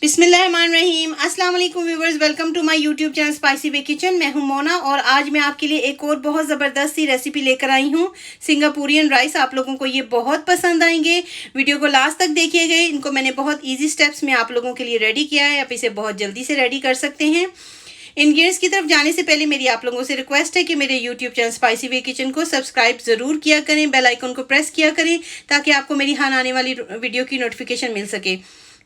बिस्मिल्लाहिर्रहमानिर्रहीम। अस्सलाम वालेकुम viewers, welcome to my YouTube channel spicy way kitchen. मैं हूं मोना और आज मैं आपके लिए एक और बहुत ज़बरदस्त सी रेसिपी लेकर आई हूं, सिंगापुरियन राइस। आप लोगों को ये बहुत पसंद आएंगे। वीडियो को लास्ट तक देखिएगा। इनको मैंने बहुत ईजी स्टेप्स में आप लोगों के लिए रेडी किया है। आप इसे बहुत जल्दी से रेडी कर सकते हैं। इंग्रेडिएंट्स की तरफ जाने से पहले मेरी आप लोगों से रिक्वेस्ट है कि मेरे YouTube channel spicy way kitchen को सब्सक्राइब ज़रूर किया करें, बेल आइकन को प्रेस किया करें ताकि आपको मेरी हर आने वाली वीडियो की नोटिफिकेशन मिल सके।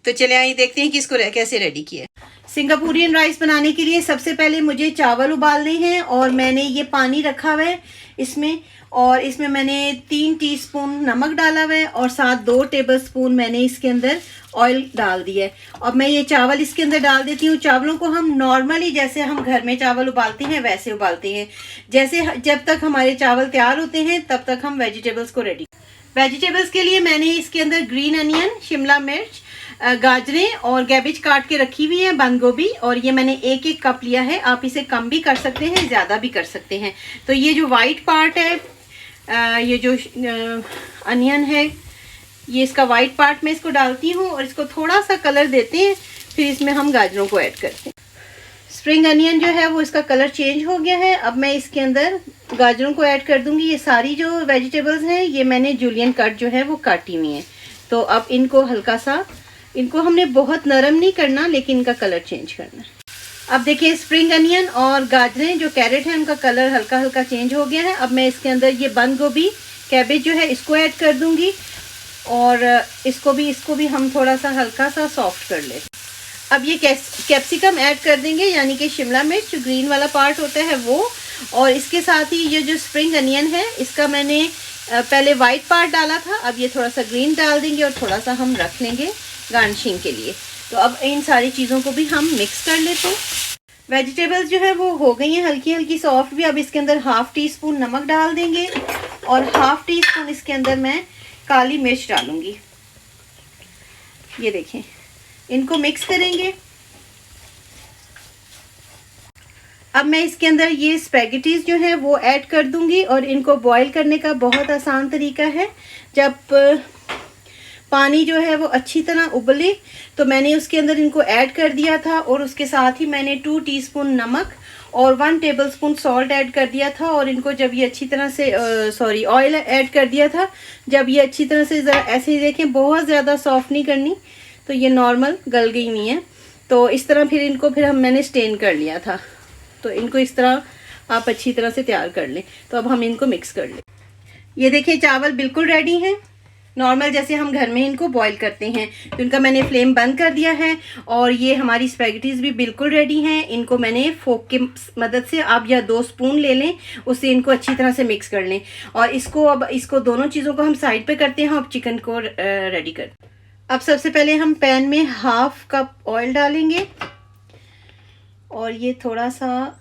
तो चले आइए देखते हैं कि इसको कैसे रेडी किया है। सिंगापुरियन राइस बनाने के लिए सबसे पहले मुझे चावल उबालने हैं और मैंने ये पानी रखा हुआ है इसमें, और इसमें मैंने 3 टीस्पून नमक डाला हुआ है और साथ 2 टेबलस्पून मैंने इसके अंदर ऑयल डाल दिया है। अब मैं ये चावल इसके अंदर डाल देती हूँ। चावलों को हम नॉर्मली जैसे हम घर में चावल उबालते हैं वैसे उबालते हैं। जैसे जब तक हमारे चावल तैयार होते हैं तब तक हम वेजिटेबल्स को रेडी। वेजिटेबल्स के लिए मैंने इसके अंदर ग्रीन अनियन, शिमला मिर्च, गाजरें और कैबेज काट के रखी हुई है, बंद गोभी, और ये मैंने 1-1 कप लिया है। आप इसे कम भी कर सकते हैं, ज़्यादा भी कर सकते हैं। तो ये जो वाइट पार्ट है, ये जो अनियन है, ये इसका वाइट पार्ट मैं इसको डालती हूँ और इसको थोड़ा सा कलर देते हैं। फिर इसमें हम गाजरों को ऐड करते हैं। स्प्रिंग अनियन जो है वो इसका कलर चेंज हो गया है। अब मैं इसके अंदर गाजरों को ऐड कर दूंगी। ये सारी जो वेजिटेबल्स हैं ये मैंने जूलियन कट जो है वो काटी हुई है। तो अब इनको हल्का सा, इनको हमने बहुत नरम नहीं करना, लेकिन इनका कलर चेंज करना। अब देखिए स्प्रिंग अनियन और गाजरें जो कैरेट है उनका कलर हल्का हल्का चेंज हो गया है। अब मैं इसके अंदर ये बंद गोभी, कैबेज जो है इसको ऐड कर दूंगी और इसको भी हम थोड़ा सा हल्का सा सॉफ्ट कर ले। अब ये कैप्सिकम ऐड कर देंगे, यानी कि शिमला मिर्च, जो ग्रीन वाला पार्ट होता है वो, और इसके साथ ही ये जो स्प्रिंग अनियन है इसका मैंने पहले वाइट पार्ट डाला था, अब ये थोड़ा सा ग्रीन डाल देंगे और थोड़ा सा हम रख लेंगे गार्निशिंग के लिए। तो अब इन सारी चीज़ों को भी हम मिक्स कर लेते हैं। वेजिटेबल्स जो है वो हो गई हैं हल्की हल्की सॉफ्ट भी। अब इसके अंदर 1/2 टीस्पून नमक डाल देंगे और 1/2 टीस्पून इसके अंदर मैं काली मिर्च डालूंगी। ये देखें, इनको मिक्स करेंगे। अब मैं इसके अंदर ये स्पैगेटीज जो है वो ऐड कर दूंगी और इनको बॉईल करने का बहुत आसान तरीका है। जब पानी जो है वो अच्छी तरह उबले तो मैंने उसके अंदर इनको ऐड कर दिया था और उसके साथ ही मैंने 2 टीस्पून नमक और 1 टेबलस्पून सॉल्ट ऐड कर दिया था। और इनको जब ये अच्छी तरह से ऑयल ऐड कर दिया था। जब ये अच्छी तरह से ज़रा ऐसे ही देखें, बहुत ज़्यादा सॉफ्ट नहीं करनी, तो ये नॉर्मल गल गई हुई है। तो इस तरह फिर इनको मैंने स्टेन कर लिया था। तो इनको इस तरह आप अच्छी तरह से तैयार कर लें। तो अब हम इनको मिक्स कर लें। ये देखिए चावल बिल्कुल रेडी हैं, नॉर्मल जैसे हम घर में इनको बॉईल करते हैं। तो इनका मैंने फ्लेम बंद कर दिया है और ये हमारी स्पैगेटीज भी बिल्कुल रेडी हैं। इनको मैंने फोक की मदद से, आप या 2 स्पून ले लें, उससे इनको अच्छी तरह से मिक्स कर लें। और इसको दोनों चीज़ों को हम साइड पे करते हैं। अब चिकन को रेडी कर। अब सबसे पहले हम पैन में 1/2 कप ऑयल डालेंगे और ये थोड़ा सा,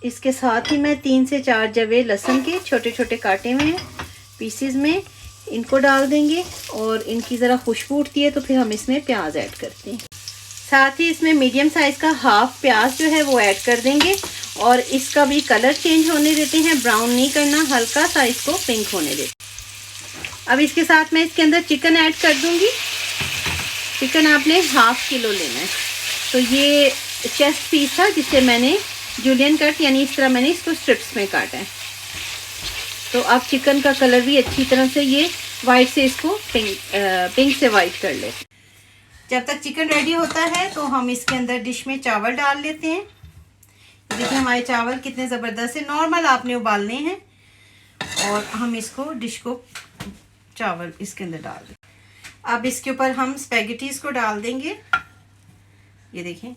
इसके साथ ही मैं 3 से 4 जवे लहसुन के छोटे छोटे काटे हुए हैं पीसीज में, इनको डाल देंगे। और इनकी ज़रा खुशबू उठती है तो फिर हम इसमें प्याज ऐड करते हैं। साथ ही इसमें मीडियम साइज़ का 1/2 प्याज जो है वो ऐड कर देंगे और इसका भी कलर चेंज होने देते हैं, ब्राउन नहीं करना, हल्का सा इसको पिंक होने देते। अब इसके साथ मैं इसके अंदर चिकन ऐड कर दूंगी। चिकन आपने 1/2 किलो लेना है। तो ये चेस्ट पीस था जिससे मैंने जूलियन कट, यानी इस तरह मैंने इसको स्ट्रिप्स में काटा है। तो अब चिकन का कलर भी अच्छी तरह से ये वाइट से इसको पिंक से वाइट कर ले। जब तक चिकन रेडी होता है तो हम इसके अंदर डिश में चावल डाल लेते हैं। देखिए हमारे चावल कितने ज़बरदस्त है, नॉर्मल आपने उबालने हैं। और हम इसको डिश को चावल इसके अंदर डाल दें। अब इसके ऊपर हम स्पैगेटीज को डाल देंगे। ये देखें,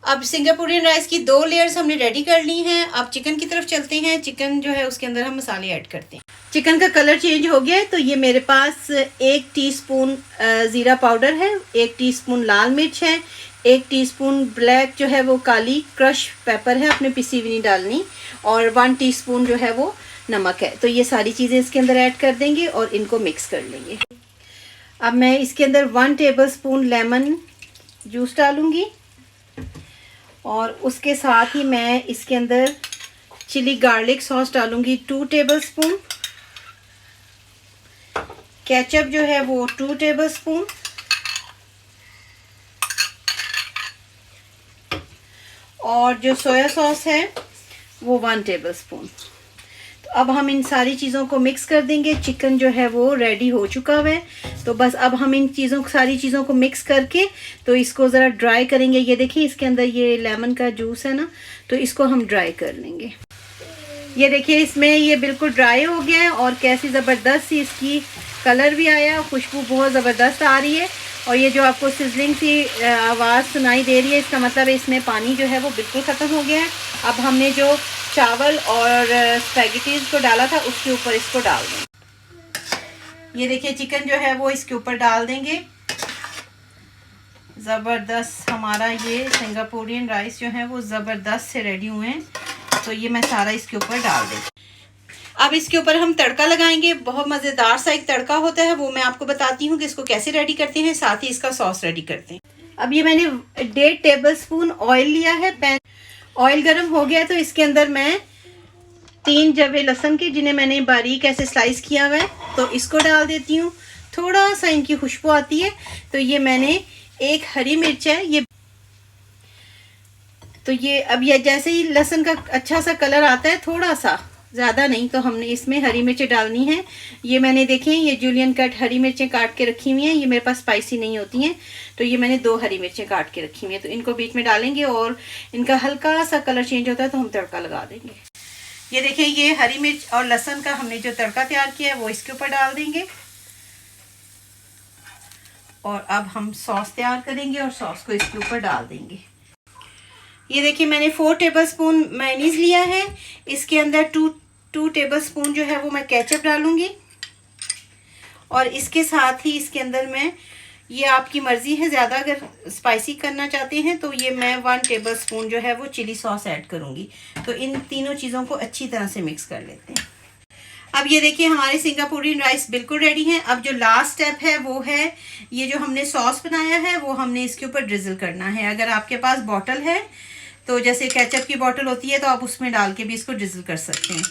अब सिंगापुरियन राइस की 2 लेयर्स हमने रेडी कर ली हैं। अब चिकन की तरफ चलते हैं। चिकन जो है उसके अंदर हम मसाले ऐड करते हैं। चिकन का कलर चेंज हो गया है। तो ये मेरे पास 1 टीस्पून ज़ीरा पाउडर है, 1 टीस्पून लाल मिर्च है, 1 टीस्पून ब्लैक जो है वो काली क्रश पेपर है, अपने पिसी हुई नहीं डालनी, और 1 टीस्पून जो है वो नमक है। तो ये सारी चीज़ें इसके अंदर ऐड कर देंगे और इनको मिक्स कर लेंगे। अब मैं इसके अंदर 1 टेबलस्पून लेमन जूस डालूंगी और उसके साथ ही मैं इसके अंदर चिली गार्लिक सॉस डालूंगी 2 टेबलस्पून। केचप जो है वो 2 टेबलस्पून, और जो सोया सॉस है वो 1 टेबलस्पून। तो अब हम इन सारी चीज़ों को मिक्स कर देंगे। चिकन जो है वो रेडी हो चुका है, तो बस अब हम इन सारी चीज़ों को मिक्स करके तो इसको ज़रा ड्राई करेंगे। ये देखिए इसके अंदर ये लेमन का जूस है ना, तो इसको हम ड्राई कर लेंगे। ये देखिए इसमें ये बिल्कुल ड्राई हो गया है और कैसी ज़बरदस्त सी इसकी कलर भी आया, खुशबू बहुत ज़बरदस्त आ रही है। और ये जो आपको सिजलिंग सी आवाज़ सुनाई दे रही है, इसका मतलब है इसमें पानी जो है वो बिल्कुल ख़त्म हो गया है। अब हमने जो चावल और स्पैगेटीज़ को डाला था उसके ऊपर इसको डाल देंगे। ये देखिए चिकन जो है वो इसके ऊपर डाल देंगे। ज़बरदस्त हमारा ये सिंगापुरियन राइस जो है वो ज़बरदस्त से रेडी हुए हैं। तो ये मैं सारा इसके ऊपर डाल देती। अब इसके ऊपर हम तड़का लगाएंगे। बहुत मज़ेदार सा एक तड़का होता है, वो मैं आपको बताती हूँ कि इसको कैसे रेडी करते हैं, साथ ही इसका सॉस रेडी करते हैं। अब ये मैंने 1.5 टेबलस्पून ऑयल लिया है। पैन ऑयल गर्म हो गया तो इसके अंदर मैं 3 जवे लहसुन के, जिन्हें मैंने बारीक ऐसे स्लाइस किया हुआ है, तो इसको डाल देती हूँ। थोड़ा सा इनकी खुशबू आती है। तो ये मैंने 1 हरी मिर्च है, ये अब ये जैसे ही लहसुन का अच्छा सा कलर आता है, थोड़ा सा ज़्यादा नहीं, तो हमने इसमें हरी मिर्चें डालनी है। ये मैंने देखें ये जूलियन कट हरी मिर्चें काट के रखी हुई हैं। ये मेरे पास स्पाइसी नहीं होती हैं, तो ये मैंने 2 हरी मिर्चें काट के रखी हुई हैं। तो इनको बीच में डालेंगे और इनका हल्का सा कलर चेंज होता है तो हम तड़का लगा देंगे। ये देखिए ये हरी मिर्च और लहसुन का हमने जो तड़का तैयार किया है वो इसके ऊपर डाल देंगे। और अब हम सॉस तैयार करेंगे और सॉस को इसके ऊपर डाल देंगे। ये देखिए मैंने 4 टेबलस्पून मेयोनीज लिया है। इसके अंदर 2 टेबलस्पून जो है वो मैं केचप डालूंगी, और इसके साथ ही इसके अंदर मैं, ये आपकी मर्ज़ी है, ज़्यादा अगर स्पाइसी करना चाहते हैं तो ये मैं 1 टेबलस्पून जो है वो चिली सॉस ऐड करूंगी। तो इन तीनों चीज़ों को अच्छी तरह से मिक्स कर लेते हैं। अब ये देखिए हमारे सिंगापुरियन राइस बिल्कुल रेडी हैं। अब जो लास्ट स्टेप है वो है ये जो हमने सॉस बनाया है वो हमने इसके ऊपर ड्रिजल करना है। अगर आपके पास बॉटल है तो जैसे केचप की बोतल होती है तो आप उसमें डाल के भी इसको ड्रिजल कर सकते हैं।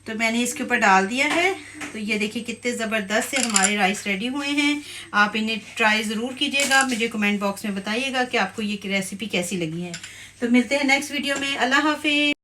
तो मैंने इसके ऊपर डाल दिया है। तो ये देखिए कितने ज़बरदस्त से हमारे राइस रेडी हुए हैं। आप इन्हें ट्राई ज़रूर कीजिएगा, मुझे कमेंट बॉक्स में बताइएगा कि आपको ये रेसिपी कैसी लगी है। तो मिलते हैं नेक्स्ट वीडियो में। अल्लाह हाफिज़।